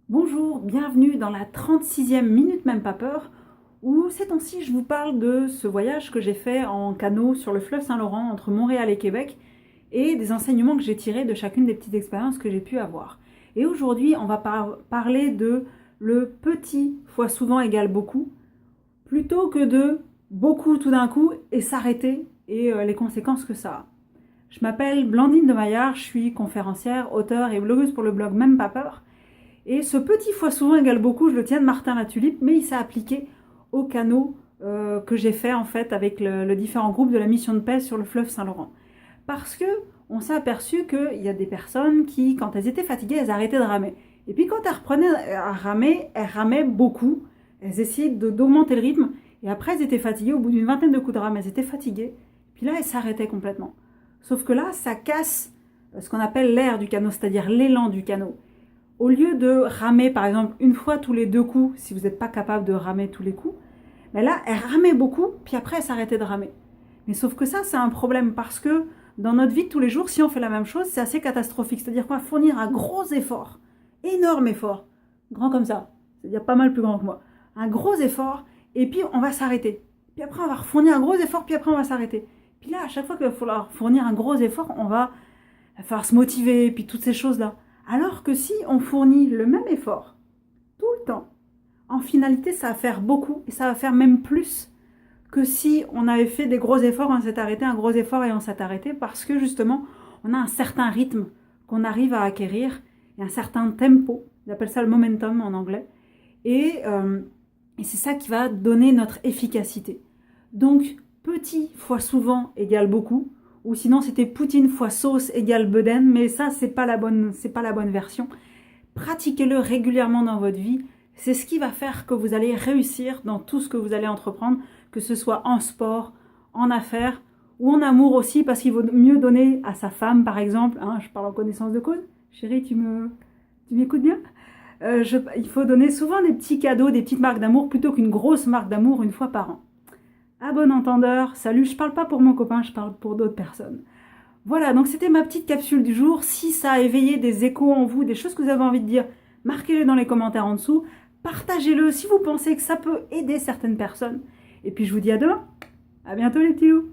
Bonjour, bienvenue dans la 36e Minute Même Pas Peur, où ces temps-ci je vous parle de ce voyage que j'ai fait en canot sur le fleuve Saint-Laurent entre Montréal et Québec et des enseignements que j'ai tirés de chacune des petites expériences que j'ai pu avoir. Et aujourd'hui on va parler de le petit fois souvent égale beaucoup, plutôt que de beaucoup tout d'un coup et s'arrêter et les conséquences que ça a. Je m'appelle Blandine de Maillard, je suis conférencière, auteure et blogueuse pour le blog Même Pas Peur. Et ce petit fois souvent égale beaucoup, je le tiens de Martin Latulippe, mais il s'est appliqué au canot que j'ai fait en fait avec le différent groupe de la mission de paix sur le fleuve Saint-Laurent. Parce que on s'est aperçu qu'il y a des personnes qui, quand elles étaient fatiguées, elles arrêtaient de ramer. Et puis quand elles reprenaient à ramer, elles ramaient beaucoup. Elles essayaient d'augmenter le rythme. Et après, elles étaient fatiguées. Au bout d'une vingtaine de coups de rame, elles étaient fatiguées. Puis là, elles s'arrêtaient complètement. Sauf que là, ça casse ce qu'on appelle l'air du canot, c'est-à-dire l'élan du canot. Au lieu de ramer, par exemple, une fois tous les 2 coups, si vous n'êtes pas capable de ramer tous les coups, mais là, elle ramait beaucoup, puis après, elle s'arrêtait de ramer. Mais sauf que ça, c'est un problème parce que dans notre vie de tous les jours, si on fait la même chose, c'est assez catastrophique. C'est-à-dire qu'on va fournir un gros effort, énorme effort, grand comme ça, c'est-à-dire pas mal plus grand que moi, un gros effort, et puis on va s'arrêter. Puis après, on va fournir un gros effort, puis après, on va s'arrêter. Puis là, à chaque fois qu'il va falloir fournir un gros effort, il va falloir se motiver, puis toutes ces choses-là. Alors que si on fournit le même effort tout le temps, en finalité, ça va faire beaucoup et ça va faire même plus que si on avait fait des gros efforts, on s'est arrêté, un gros effort et on s'est arrêté parce que justement, on a un certain rythme qu'on arrive à acquérir et un certain tempo. Ils appellent ça le momentum en anglais. Et c'est ça qui va donner notre efficacité. Donc, petit fois souvent égale beaucoup. Ou sinon, c'était Poutine fois sauce égale bedaine, mais ça, c'est pas la bonne version. Pratiquez-le régulièrement dans votre vie. C'est ce qui va faire que vous allez réussir dans tout ce que vous allez entreprendre, que ce soit en sport, en affaires ou en amour aussi, parce qu'il vaut mieux donner à sa femme, par exemple. Hein, je parle en connaissance de cause. Chérie, tu m'écoutes bien? Il faut donner souvent des petits cadeaux, des petites marques d'amour, plutôt qu'une grosse marque d'amour une fois par an. À bon entendeur, salut, je parle pas pour mon copain, je parle pour d'autres personnes. Voilà, donc c'était ma petite capsule du jour. Si ça a éveillé des échos en vous, des choses que vous avez envie de dire, marquez-le dans les commentaires en dessous. Partagez-le si vous pensez que ça peut aider certaines personnes. Et puis je vous dis à demain. À bientôt les petits loups.